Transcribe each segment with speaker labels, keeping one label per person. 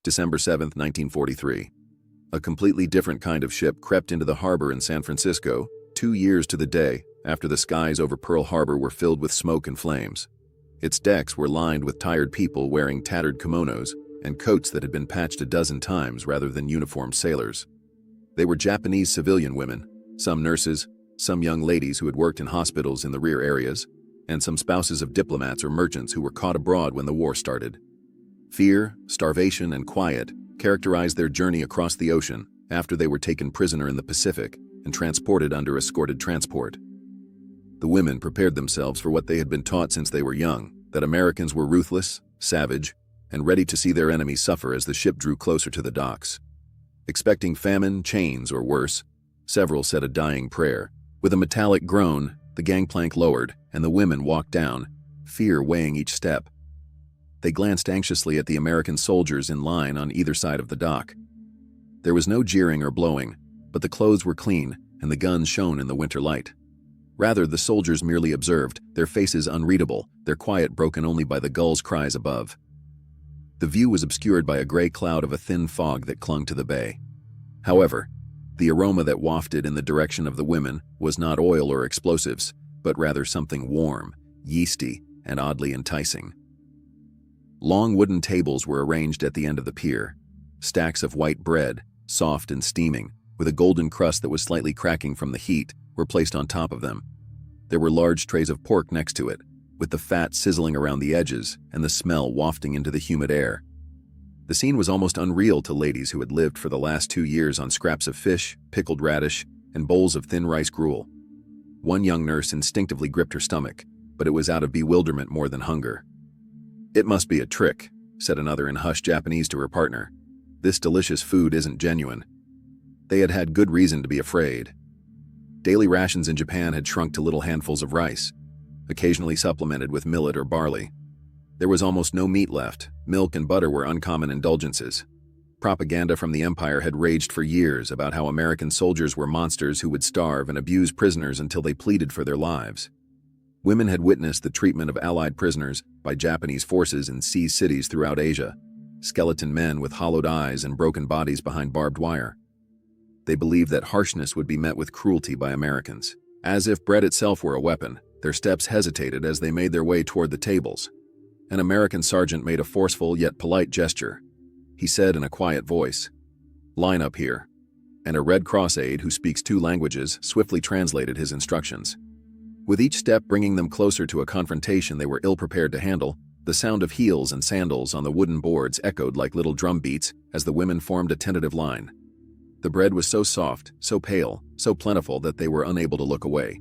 Speaker 1: December 7, 1943. A completely different kind of ship crept into the harbor in San Francisco 2 years to the day after the skies over Pearl Harbor were filled with smoke and flames. Its decks were lined with tired people wearing tattered kimonos and coats that had been patched a dozen times rather than uniformed sailors. They were Japanese civilian women, some nurses, some young ladies who had worked in hospitals in the rear areas, and some spouses of diplomats or merchants who were caught abroad when the war started. Fear, starvation, and quiet characterized their journey across the ocean after they were taken prisoner in the Pacific and transported under escorted transport. The women prepared themselves for what they had been taught since they were young, that Americans were ruthless, savage, and ready to see their enemies suffer as the ship drew closer to the docks. Expecting famine, chains, or worse, several said a dying prayer. With a metallic groan, the gangplank lowered, and the women walked down, fear weighing each step. They glanced anxiously at the American soldiers in line on either side of the dock. There was no jeering or blowing, but the clothes were clean, and the guns shone in the winter light. Rather, the soldiers merely observed, their faces unreadable, their quiet broken only by the gulls' cries above. The view was obscured by a gray cloud of a thin fog that clung to the bay. However, the aroma that wafted in the direction of the women was not oil or explosives, but rather something warm, yeasty, and oddly enticing. Long wooden tables were arranged at the end of the pier. Stacks of white bread, soft and steaming, with a golden crust that was slightly cracking from the heat, were placed on top of them. There were large trays of pork next to it, with the fat sizzling around the edges and the smell wafting into the humid air. The scene was almost unreal to ladies who had lived for the last 2 years on scraps of fish, pickled radish, and bowls of thin rice gruel. One young nurse instinctively gripped her stomach, but it was out of bewilderment more than hunger. "It must be a trick," said another in hushed Japanese to her partner. "This delicious food isn't genuine." They had had good reason to be afraid. Daily rations in Japan had shrunk to little handfuls of rice, occasionally supplemented with millet or barley. There was almost no meat left. Milk and butter were uncommon indulgences. Propaganda from the empire had raged for years about how American soldiers were monsters who would starve and abuse prisoners until they pleaded for their lives. Women had witnessed the treatment of Allied prisoners by Japanese forces in sea cities throughout Asia, skeleton men with hollowed eyes and broken bodies behind barbed wire. They believed that harshness would be met with cruelty by Americans. As if bread itself were a weapon, their steps hesitated as they made their way toward the tables. An American sergeant made a forceful yet polite gesture. He said in a quiet voice, "Line up here," and a Red Cross aide who speaks 2 languages swiftly translated his instructions. With each step bringing them closer to a confrontation they were ill-prepared to handle, the sound of heels and sandals on the wooden boards echoed like little drum beats as the women formed a tentative line. The bread was so soft, so pale, so plentiful that they were unable to look away.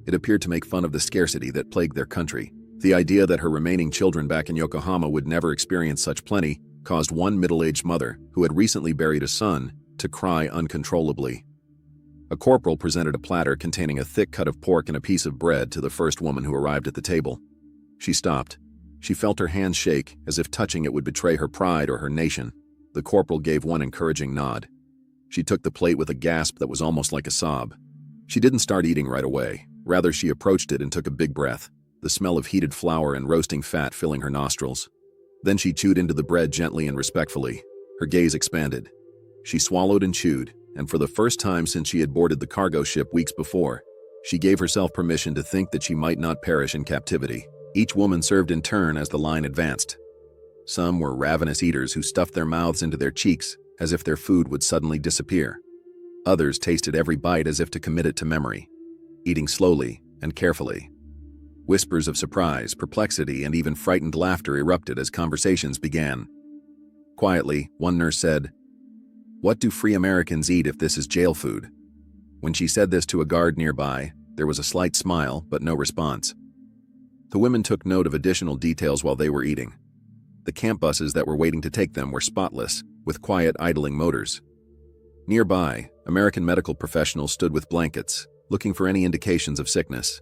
Speaker 1: It appeared to make fun of the scarcity that plagued their country. The idea that her remaining children back in Yokohama would never experience such plenty caused one middle-aged mother, who had recently buried a son, to cry uncontrollably. A corporal presented a platter containing a thick cut of pork and a piece of bread to the first woman who arrived at the table. She stopped. She felt her hands shake, as if touching it would betray her pride or her nation. The corporal gave one encouraging nod. She took the plate with a gasp that was almost like a sob. She didn't start eating right away. Rather, she approached it and took a big breath, the smell of heated flour and roasting fat filling her nostrils. Then she chewed into the bread gently and respectfully. Her gaze expanded. She swallowed and chewed, and for the first time since she had boarded the cargo ship weeks before, she gave herself permission to think that she might not perish in captivity. Each woman served in turn as the line advanced. Some were ravenous eaters who stuffed their mouths into their cheeks, as if their food would suddenly disappear. Others tasted every bite as if to commit it to memory, eating slowly and carefully. Whispers of surprise, perplexity, and even frightened laughter erupted as conversations began. Quietly, one nurse said, "What do free Americans eat if this is jail food?" When she said this to a guard nearby, there was a slight smile, but no response. The women took note of additional details while they were eating. The camp buses that were waiting to take them were spotless, with quiet, idling motors. Nearby, American medical professionals stood with blankets, looking for any indications of sickness.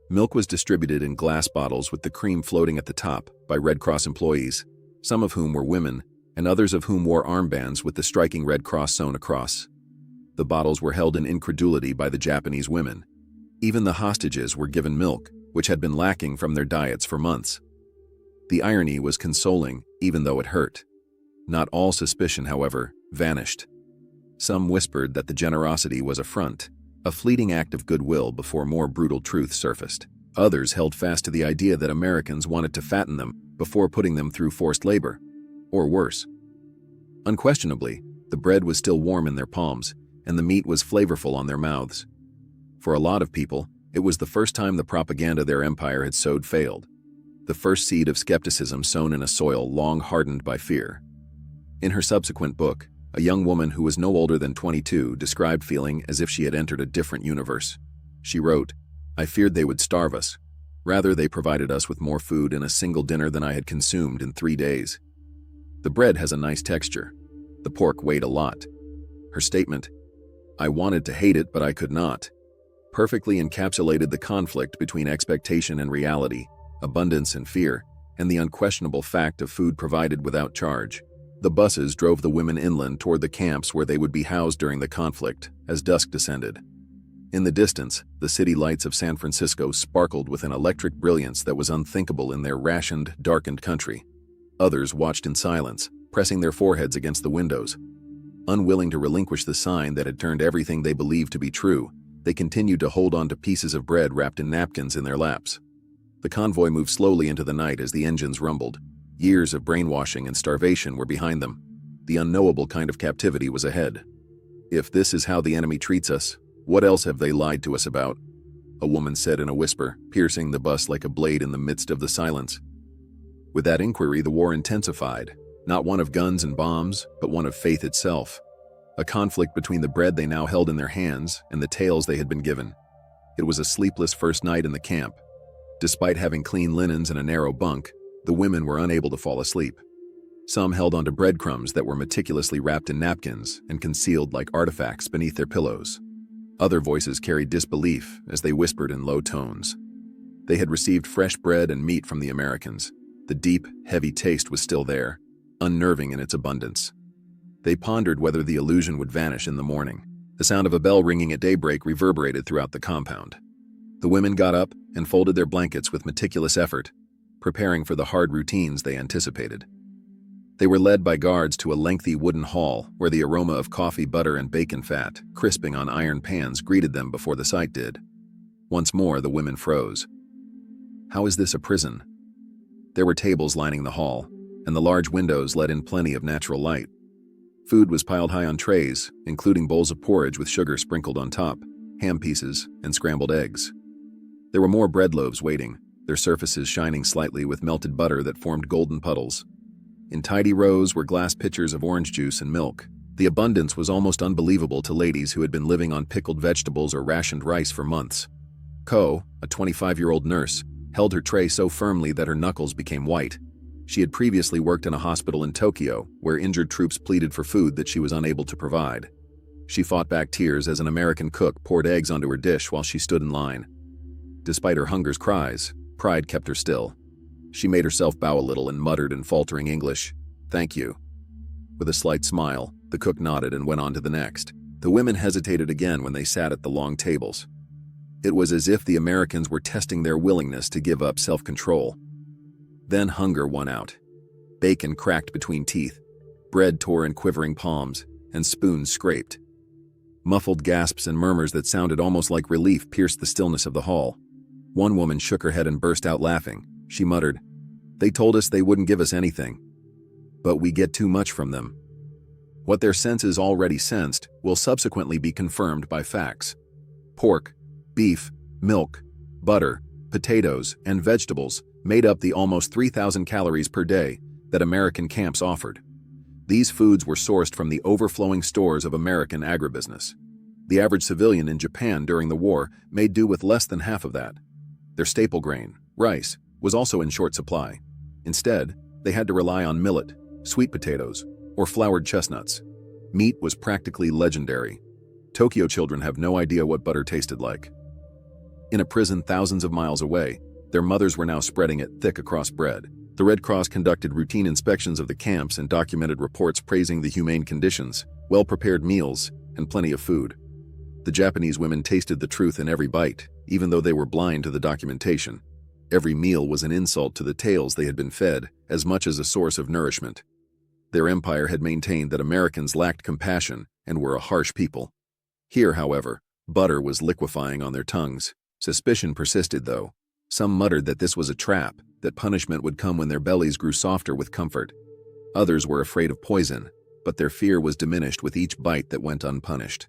Speaker 1: Milk was distributed in glass bottles with the cream floating at the top by Red Cross employees, some of whom were women, and others of whom wore armbands with the striking Red Cross sewn across. The bottles were held in incredulity by the Japanese women. Even the hostages were given milk, which had been lacking from their diets for months. The irony was consoling, even though it hurt. Not all suspicion, however, vanished. Some whispered that the generosity was a front, a fleeting act of goodwill before more brutal truth surfaced. Others held fast to the idea that Americans wanted to fatten them before putting them through forced labor, or worse. Unquestionably, the bread was still warm in their palms, and the meat was flavorful on their mouths. For a lot of people, it was the first time the propaganda their empire had sowed failed, the first seed of skepticism sown in a soil long hardened by fear. In her subsequent book, a young woman who was no older than 22 described feeling as if she had entered a different universe. She wrote, "I feared they would starve us. Rather, they provided us with more food in a single dinner than I had consumed in 3 days. The bread has a nice texture. The pork weighed a lot." Her statement, "I wanted to hate it, but I could not," perfectly encapsulated the conflict between expectation and reality, abundance and fear, and the unquestionable fact of food provided without charge. The buses drove the women inland toward the camps where they would be housed during the conflict as dusk descended. In the distance, the city lights of San Francisco sparkled with an electric brilliance that was unthinkable in their rationed, darkened country. Others watched in silence, pressing their foreheads against the windows. Unwilling to relinquish the sign that had turned everything they believed to be true, they continued to hold on to pieces of bread wrapped in napkins in their laps. The convoy moved slowly into the night as the engines rumbled. Years of brainwashing and starvation were behind them. The unknowable kind of captivity was ahead. "If this is how the enemy treats us, what else have they lied to us about?" a woman said in a whisper, piercing the bus like a blade in the midst of the silence. With that inquiry, the war intensified, not one of guns and bombs, but one of faith itself. A conflict between the bread they now held in their hands and the tales they had been given. It was a sleepless first night in the camp. Despite having clean linens and a narrow bunk, the women were unable to fall asleep. Some held onto breadcrumbs that were meticulously wrapped in napkins and concealed like artifacts beneath their pillows. Other voices carried disbelief as they whispered in low tones. They had received fresh bread and meat from the Americans. The deep, heavy taste was still there, unnerving in its abundance. They pondered whether the illusion would vanish in the morning. The sound of a bell ringing at daybreak reverberated throughout the compound. The women got up and folded their blankets with meticulous effort, preparing for the hard routines they anticipated. They were led by guards to a lengthy wooden hall where the aroma of coffee, butter, and bacon fat, crisping on iron pans, greeted them before the sight did. Once more, the women froze. How is this a prison? There were tables lining the hall, and the large windows let in plenty of natural light. Food was piled high on trays, including bowls of porridge with sugar sprinkled on top, ham pieces, and scrambled eggs. There were more bread loaves waiting, their surfaces shining slightly with melted butter that formed golden puddles. In tidy rows were glass pitchers of orange juice and milk. The abundance was almost unbelievable to ladies who had been living on pickled vegetables or rationed rice for months. Ko, a 25-year-old nurse, held her tray so firmly that her knuckles became white. She had previously worked in a hospital in Tokyo, where injured troops pleaded for food that she was unable to provide. She fought back tears as an American cook poured eggs onto her dish while she stood in line. Despite her hunger's cries, pride kept her still. She made herself bow a little and muttered in faltering English, "Thank you." With a slight smile, the cook nodded and went on to the next. The women hesitated again when they sat at the long tables. It was as if the Americans were testing their willingness to give up self-control. Then hunger won out. Bacon cracked between teeth, bread tore in quivering palms, and spoons scraped. Muffled gasps and murmurs that sounded almost like relief pierced the stillness of the hall. One woman shook her head and burst out laughing. She muttered, "They told us they wouldn't give us anything. But we get too much from them." What their senses already sensed will subsequently be confirmed by facts. Pork, beef, milk, butter, potatoes, and vegetables made up the almost 3,000 calories per day that American camps offered. These foods were sourced from the overflowing stores of American agribusiness. The average civilian in Japan during the war made do with less than half of that. Their staple grain, rice, was also in short supply. Instead, they had to rely on millet, sweet potatoes, or floured chestnuts. Meat was practically legendary. Tokyo children have no idea what butter tasted like. In a prison thousands of miles away, their mothers were now spreading it thick across bread. The Red Cross conducted routine inspections of the camps and documented reports praising the humane conditions, well-prepared meals, and plenty of food. The Japanese women tasted the truth in every bite, even though they were blind to the documentation. Every meal was an insult to the tales they had been fed, as much as a source of nourishment. Their empire had maintained that Americans lacked compassion and were a harsh people. Here, however, butter was liquefying on their tongues. Suspicion persisted, though. Some muttered that this was a trap, that punishment would come when their bellies grew softer with comfort. Others were afraid of poison, but their fear was diminished with each bite that went unpunished.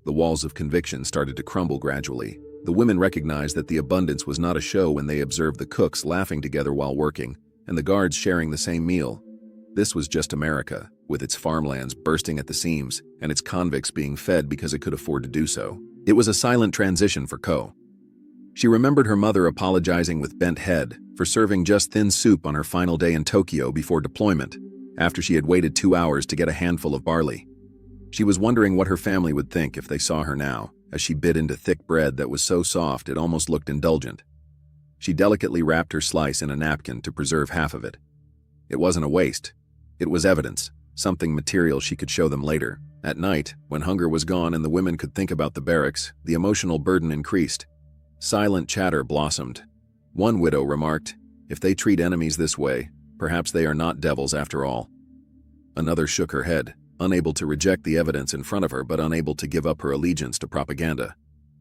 Speaker 1: The walls of conviction started to crumble gradually. The women recognized that the abundance was not a show when they observed the cooks laughing together while working, and the guards sharing the same meal. This was just America, with its farmlands bursting at the seams and its convicts being fed because it could afford to do so. It was a silent transition for Ko. She remembered her mother apologizing with bent head for serving just thin soup on her final day in Tokyo before deployment, after she had waited 2 hours to get a handful of barley. She was wondering what her family would think if they saw her now, as she bit into thick bread that was so soft it almost looked indulgent. She delicately wrapped her slice in a napkin to preserve half of it. It wasn't a waste. It was evidence, something material she could show them later. At night, when hunger was gone and the women could think about the barracks, the emotional burden increased. Silent chatter blossomed. One widow remarked, "If they treat enemies this way, perhaps they are not devils after all." Another shook her head, unable to reject the evidence in front of her but unable to give up her allegiance to propaganda.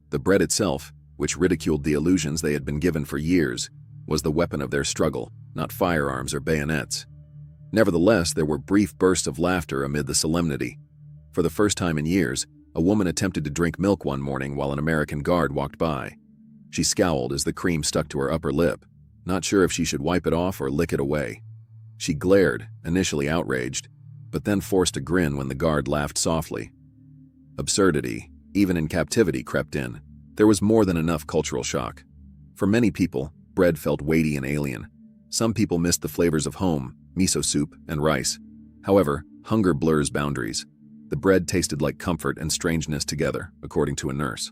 Speaker 1: The bread itself, which ridiculed the illusions they had been given for years, was the weapon of their struggle, not firearms or bayonets. Nevertheless, there were brief bursts of laughter amid the solemnity. For the first time in years, a woman attempted to drink milk one morning while an American guard walked by. She scowled as the cream stuck to her upper lip, not sure if she should wipe it off or lick it away. She glared, initially outraged, but then forced a grin when the guard laughed softly. Absurdity, even in captivity, crept in. There was more than enough cultural shock. For many people, bread felt weighty and alien. Some people missed the flavors of home, miso soup, and rice. However, hunger blurs boundaries. The bread tasted like comfort and strangeness together, according to a nurse.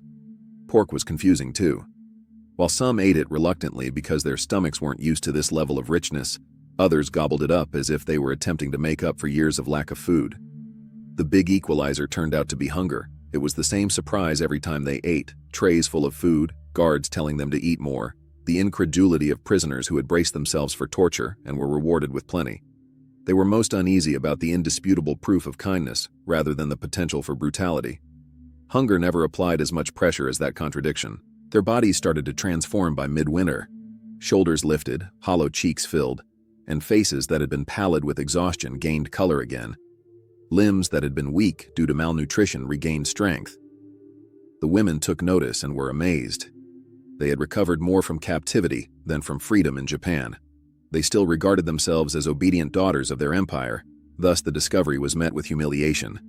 Speaker 1: Pork was confusing too. While some ate it reluctantly because their stomachs weren't used to this level of richness, others gobbled it up as if they were attempting to make up for years of lack of food. The big equalizer turned out to be hunger. It was the same surprise every time they ate, trays full of food, guards telling them to eat more, the incredulity of prisoners who had braced themselves for torture and were rewarded with plenty. They were most uneasy about the indisputable proof of kindness, rather than the potential for brutality. Hunger never applied as much pressure as that contradiction. Their bodies started to transform by midwinter. Shoulders lifted, hollow cheeks filled, and faces that had been pallid with exhaustion gained color again. Limbs that had been weak due to malnutrition regained strength. The women took notice and were amazed. They had recovered more from captivity than from freedom in Japan. They still regarded themselves as obedient daughters of their empire, thus the discovery was met with humiliation.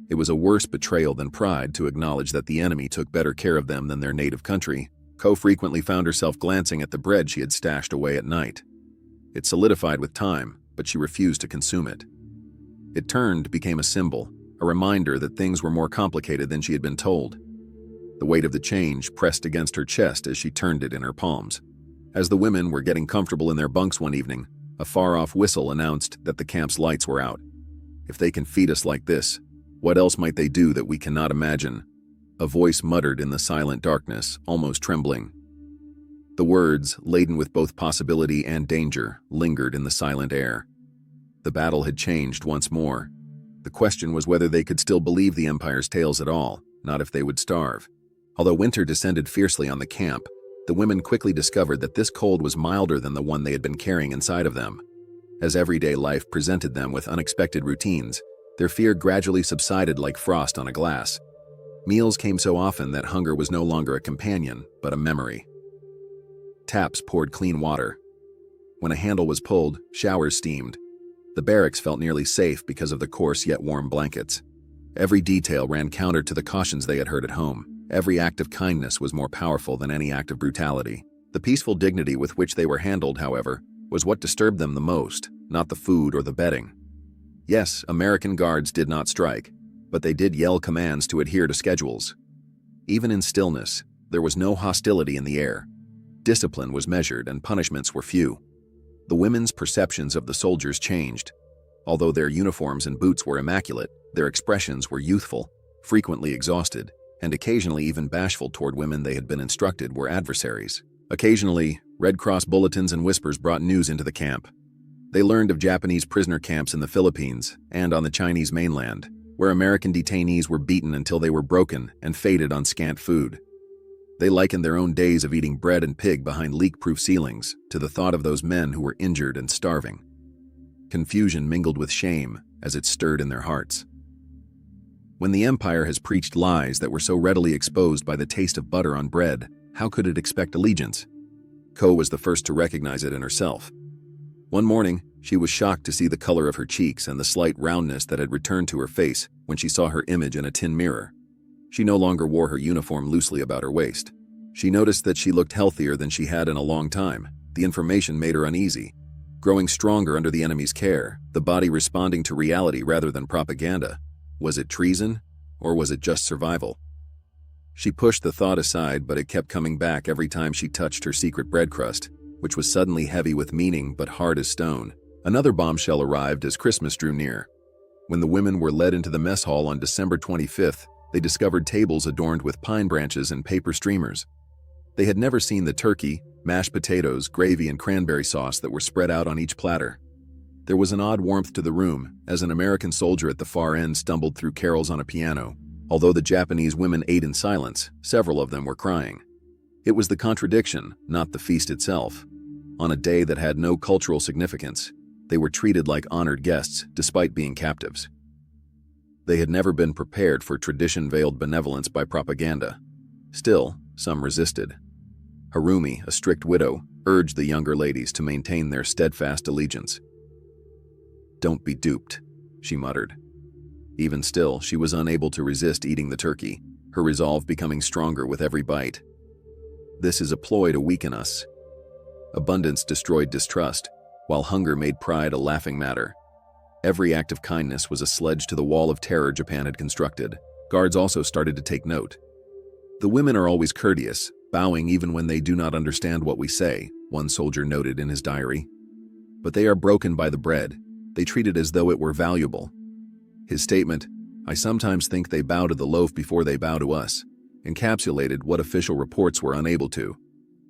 Speaker 1: It was a worse betrayal than pride to acknowledge that the enemy took better care of them than their native country. Ko frequently found herself glancing at the bread she had stashed away at night. It solidified with time, but she refused to consume it. It became a symbol, a reminder that things were more complicated than she had been told. The weight of the change pressed against her chest as she turned it in her palms. As the women were getting comfortable in their bunks one evening, a far-off whistle announced that the camp's lights were out. "If they can feed us like this, what else might they do that we cannot imagine?" A voice muttered in the silent darkness, almost trembling. The words, laden with both possibility and danger, lingered in the silent air. The battle had changed once more. The question was whether they could still believe the Empire's tales at all, not if they would starve. Although winter descended fiercely on the camp, the women quickly discovered that this cold was milder than the one they had been carrying inside of them. As everyday life presented them with unexpected routines, their fear gradually subsided like frost on a glass. Meals came so often that hunger was no longer a companion, but a memory. Taps poured clean water. When a handle was pulled, showers steamed. The barracks felt nearly safe because of the coarse yet warm blankets. Every detail ran counter to the cautions they had heard at home. Every act of kindness was more powerful than any act of brutality. The peaceful dignity with which they were handled, however, was what disturbed them the most, not the food or the bedding. Yes, American guards did not strike, but they did yell commands to adhere to schedules. Even in stillness, there was no hostility in the air. Discipline was measured and punishments were few. The women's perceptions of the soldiers changed. Although their uniforms and boots were immaculate, their expressions were youthful, frequently exhausted, and occasionally even bashful toward women they had been instructed were adversaries. Occasionally, Red Cross bulletins and whispers brought news into the camp. They learned of Japanese prisoner camps in the Philippines and on the Chinese mainland, where American detainees were beaten until they were broken and fated on scant food. They likened their own days of eating bread and pig behind leak-proof ceilings to the thought of those men who were injured and starving. Confusion mingled with shame as it stirred in their hearts. When the empire has preached lies that were so readily exposed by the taste of butter on bread, how could it expect allegiance? Ko was the first to recognize it in herself. One morning, she was shocked to see the color of her cheeks and the slight roundness that had returned to her face when she saw her image in a tin mirror. She no longer wore her uniform loosely about her waist. She noticed that she looked healthier than she had in a long time. The information made her uneasy. Growing stronger under the enemy's care, the body responding to reality rather than propaganda. Was it treason, or was it just survival? She pushed the thought aside, but it kept coming back every time she touched her secret bread crust, which was suddenly heavy with meaning but hard as stone. Another bombshell arrived as Christmas drew near. When the women were led into the mess hall on December 25th, they discovered tables adorned with pine branches and paper streamers. They had never seen the turkey, mashed potatoes, gravy, and cranberry sauce that were spread out on each platter. There was an odd warmth to the room as an American soldier at the far end stumbled through carols on a piano. Although the Japanese women ate in silence, several of them were crying. It was the contradiction, not the feast itself. On a day that had no cultural significance, they were treated like honored guests despite being captives. They had never been prepared for tradition-veiled benevolence by propaganda. Still, some resisted. Harumi, a strict widow, urged the younger ladies to maintain their steadfast allegiance. "Don't be duped," she muttered. Even still, she was unable to resist eating the turkey, her resolve becoming stronger with every bite. This is a ploy to weaken us. Abundance destroyed distrust, while hunger made pride a laughing matter. Every act of kindness was a sledge to the wall of terror Japan had constructed. Guards also started to take note. "The women are always courteous, bowing even when they do not understand what we say," one soldier noted in his diary. "But they are broken by the bread. They treat it as though it were valuable." His statement, "I sometimes think they bow to the loaf before they bow to us," encapsulated what official reports were unable to.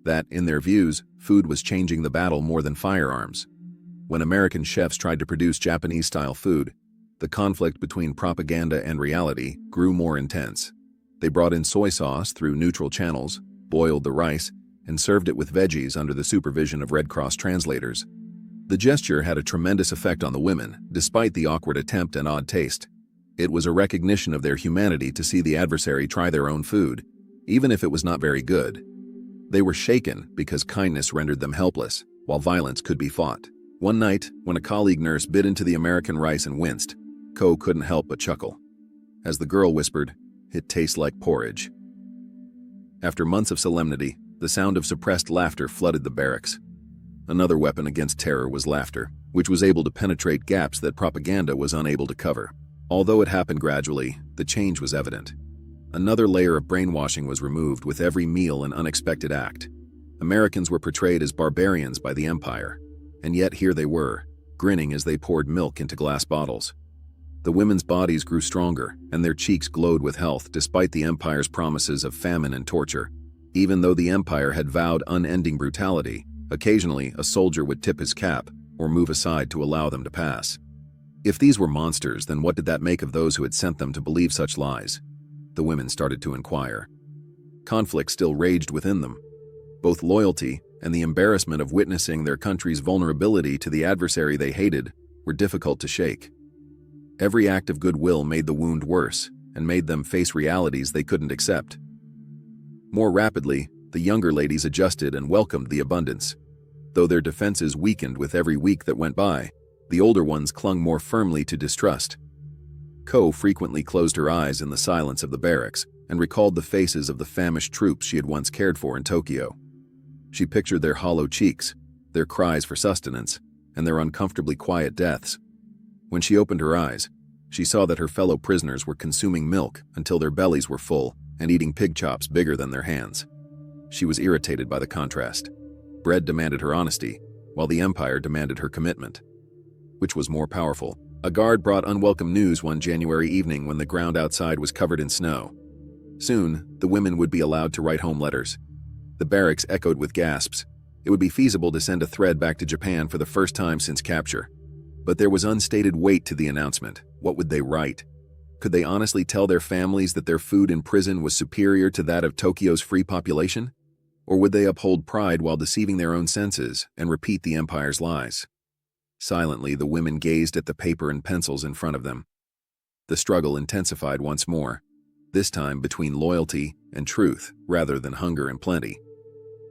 Speaker 1: That, in their views, food was changing the battle more than firearms. When American chefs tried to produce Japanese-style food, the conflict between propaganda and reality grew more intense. They brought in soy sauce through neutral channels, boiled the rice, and served it with veggies under the supervision of Red Cross translators. The gesture had a tremendous effect on the women, despite the awkward attempt and odd taste. It was a recognition of their humanity to see the adversary try their own food, even if it was not very good. They were shaken because kindness rendered them helpless, while violence could be fought. One night, when a colleague nurse bit into the American rice and winced, Ko couldn't help but chuckle. As the girl whispered, "It tastes like porridge." After months of solemnity, the sound of suppressed laughter flooded the barracks. Another weapon against terror was laughter, which was able to penetrate gaps that propaganda was unable to cover. Although it happened gradually, the change was evident. Another layer of brainwashing was removed with every meal and unexpected act. Americans were portrayed as barbarians by the empire, and yet here they were, grinning as they poured milk into glass bottles. The women's bodies grew stronger, and their cheeks glowed with health despite the empire's promises of famine and torture. Even though the empire had vowed unending brutality, occasionally a soldier would tip his cap or move aside to allow them to pass. If these were monsters, then what did that make of those who had sent them to believe such lies? The women started to inquire. Conflict still raged within them. Both loyalty and the embarrassment of witnessing their country's vulnerability to the adversary they hated were difficult to shake. Every act of goodwill made the wound worse and made them face realities they couldn't accept. More rapidly, the younger ladies adjusted and welcomed the abundance. Though their defenses weakened with every week that went by, the older ones clung more firmly to distrust. Ko frequently closed her eyes in the silence of the barracks and recalled the faces of the famished troops she had once cared for in Tokyo. She pictured their hollow cheeks, their cries for sustenance, and their uncomfortably quiet deaths. When she opened her eyes, she saw that her fellow prisoners were consuming milk until their bellies were full and eating pig chops bigger than their hands. She was irritated by the contrast. Bread demanded her honesty, while the empire demanded her commitment. Which was more powerful? A guard brought unwelcome news one January evening when the ground outside was covered in snow. Soon, the women would be allowed to write home letters. The barracks echoed with gasps. It would be feasible to send a thread back to Japan for the first time since capture. But there was unstated weight to the announcement. What would they write? Could they honestly tell their families that their food in prison was superior to that of Tokyo's free population? Or would they uphold pride while deceiving their own senses and repeat the empire's lies? Silently, the women gazed at the paper and pencils in front of them. The struggle intensified once more, this time between loyalty and truth rather than hunger and plenty.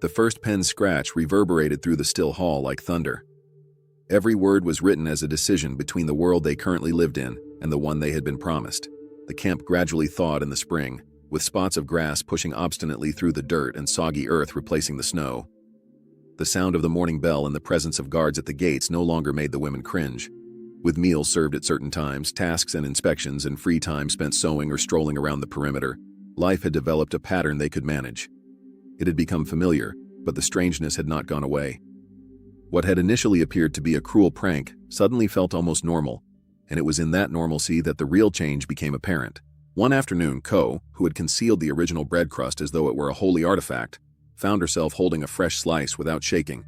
Speaker 1: The first pen's scratch reverberated through the still hall like thunder. Every word was written as a decision between the world they currently lived in and the one they had been promised. The camp gradually thawed in the spring, with spots of grass pushing obstinately through the dirt and soggy earth replacing the snow. The sound of the morning bell and the presence of guards at the gates no longer made the women cringe. With meals served at certain times, tasks and inspections, and free time spent sewing or strolling around the perimeter, life had developed a pattern they could manage. It had become familiar, but the strangeness had not gone away. What had initially appeared to be a cruel prank suddenly felt almost normal, and it was in that normalcy that the real change became apparent. One afternoon, Ko, who had concealed the original bread crust as though it were a holy artifact, found herself holding a fresh slice without shaking.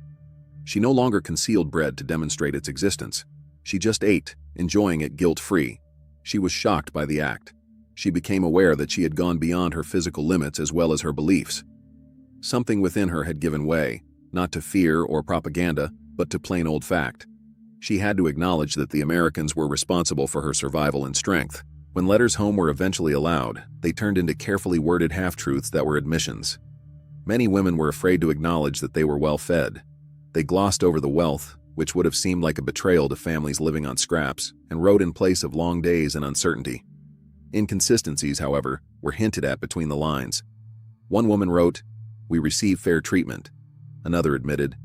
Speaker 1: She no longer concealed bread to demonstrate its existence. She just ate, enjoying it guilt-free. She was shocked by the act. She became aware that she had gone beyond her physical limits as well as her beliefs. Something within her had given way, not to fear or propaganda, but to plain old fact. She had to acknowledge that the Americans were responsible for her survival and strength. When letters home were eventually allowed, they turned into carefully worded half-truths that were admissions. Many women were afraid to acknowledge that they were well-fed. They glossed over the wealth, which would have seemed like a betrayal to families living on scraps, and wrote in place of long days and uncertainty. Inconsistencies, however, were hinted at between the lines. One woman wrote, "We receive fair treatment." Another admitted,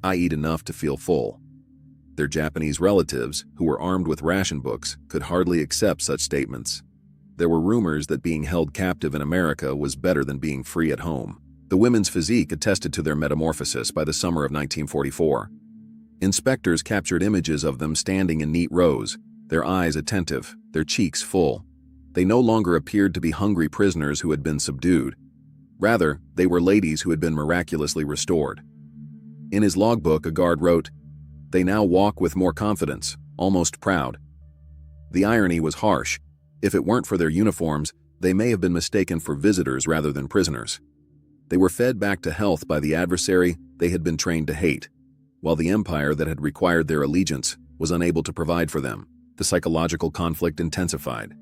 Speaker 1: "I eat enough to feel full." Their Japanese relatives, who were armed with ration books, could hardly accept such statements. There were rumors that being held captive in America was better than being free at home. The women's physique attested to their metamorphosis by the summer of 1944. Inspectors captured images of them standing in neat rows, their eyes attentive, their cheeks full. They no longer appeared to be hungry prisoners who had been subdued. Rather, they were ladies who had been miraculously restored. In his logbook, a guard wrote, "They now walk with more confidence, almost proud." The irony was harsh. If it weren't for their uniforms, they may have been mistaken for visitors rather than prisoners. They were fed back to health by the adversary they had been trained to hate, while the empire that had required their allegiance was unable to provide for them. The psychological conflict intensified.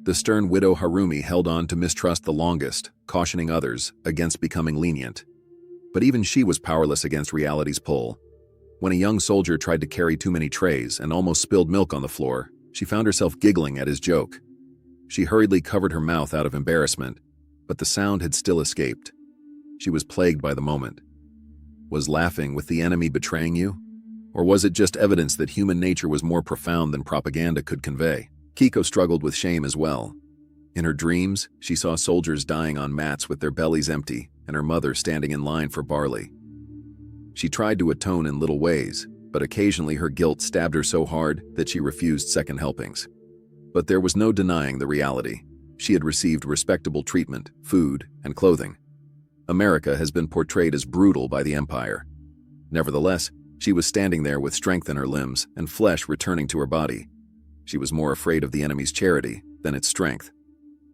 Speaker 1: The stern widow Harumi held on to mistrust the longest, cautioning others against becoming lenient. But even she was powerless against reality's pull. When a young soldier tried to carry too many trays and almost spilled milk on the floor, she found herself giggling at his joke. She hurriedly covered her mouth out of embarrassment, but the sound had still escaped. She was plagued by the moment. Was laughing with the enemy betraying you? Or was it just evidence that human nature was more profound than propaganda could convey? Kiko struggled with shame as well. In her dreams, she saw soldiers dying on mats with their bellies empty and her mother standing in line for barley. She tried to atone in little ways, but occasionally her guilt stabbed her so hard that she refused second helpings. But there was no denying the reality. She had received respectable treatment, food, and clothing. America has been portrayed as brutal by the empire. Nevertheless, she was standing there with strength in her limbs and flesh returning to her body. She was more afraid of the enemy's charity than its strength.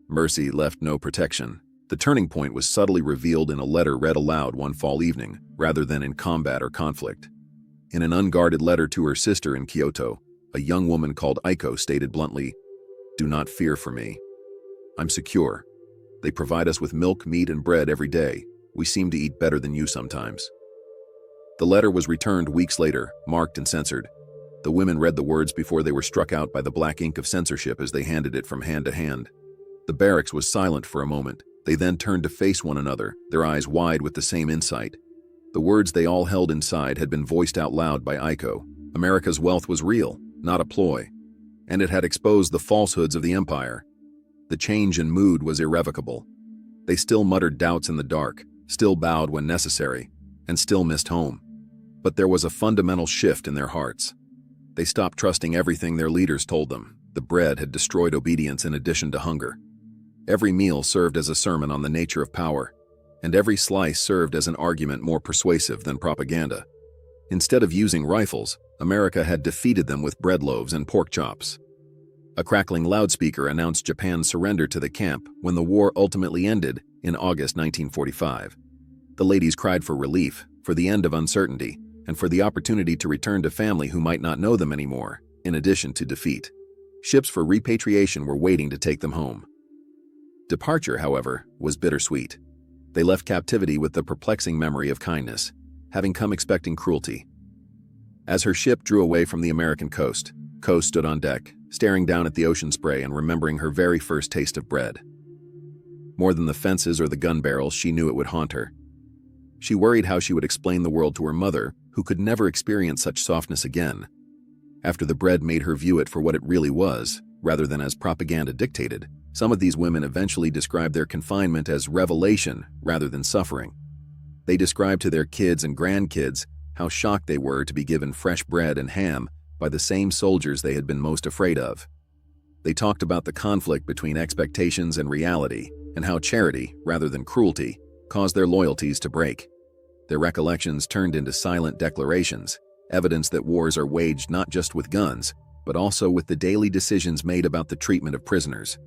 Speaker 1: Mercy left no protection. The turning point was subtly revealed in a letter read aloud one fall evening, rather than in combat or conflict. In an unguarded letter to her sister in Kyoto, a young woman called Aiko stated bluntly, "Do not fear for me. I'm secure. They provide us with milk, meat, and bread every day. We seem to eat better than you sometimes." The letter was returned weeks later, marked and censored. The women read the words before they were struck out by the black ink of censorship as they handed it from hand to hand. The barracks was silent for a moment. They then turned to face one another, their eyes wide with the same insight. The words they all held inside had been voiced out loud by Aiko. America's wealth was real, not a ploy, and it had exposed the falsehoods of the empire. The change in mood was irrevocable. They still muttered doubts in the dark, still bowed when necessary, and still missed home. But there was a fundamental shift in their hearts. They stopped trusting everything their leaders told them. The bread had destroyed obedience in addition to hunger. Every meal served as a sermon on the nature of power, and every slice served as an argument more persuasive than propaganda. Instead of using rifles, America had defeated them with bread loaves and pork chops. A crackling loudspeaker announced Japan's surrender to the camp when the war ultimately ended in August 1945. The ladies cried for relief, for the end of uncertainty, and for the opportunity to return to family who might not know them anymore, in addition to defeat. Ships for repatriation were waiting to take them home. Departure, however, was bittersweet. They left captivity with the perplexing memory of kindness, having come expecting cruelty. As her ship drew away from the American coast, Ko stood on deck, staring down at the ocean spray and remembering her very first taste of bread. More than the fences or the gun barrels, she knew it would haunt her. She worried how she would explain the world to her mother, who could never experience such softness again. After the bread made her view it for what it really was, rather than as propaganda dictated, some of these women eventually described their confinement as revelation rather than suffering. They described to their kids and grandkids how shocked they were to be given fresh bread and ham by the same soldiers they had been most afraid of. They talked about the conflict between expectations and reality, and how charity, rather than cruelty, caused their loyalties to break. Their recollections turned into silent declarations, evidence that wars are waged not just with guns, but also with the daily decisions made about the treatment of prisoners.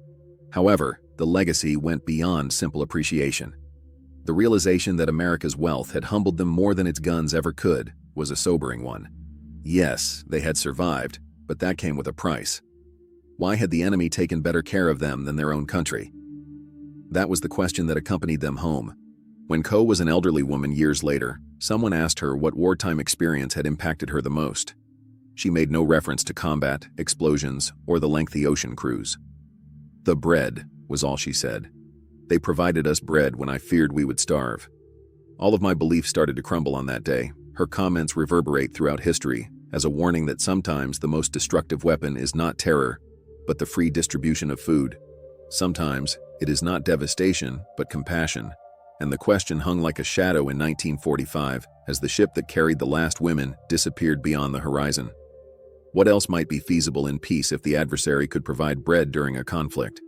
Speaker 1: However, the legacy went beyond simple appreciation. The realization that America's wealth had humbled them more than its guns ever could was a sobering one. Yes, they had survived, but that came with a price. Why had the enemy taken better care of them than their own country? That was the question that accompanied them home. When Ko was an elderly woman years later, someone asked her what wartime experience had impacted her the most. She made no reference to combat, explosions, or the lengthy ocean cruise. "The bread," was all she said. "They provided us bread when I feared we would starve." All of my beliefs started to crumble on that day. Her comments reverberate throughout history as a warning that sometimes the most destructive weapon is not terror, but the free distribution of food. Sometimes it is not devastation, but compassion. And the question hung like a shadow in 1945 as the ship that carried the last women disappeared beyond the horizon. What else might be feasible in peace if the adversary could provide bread during a conflict?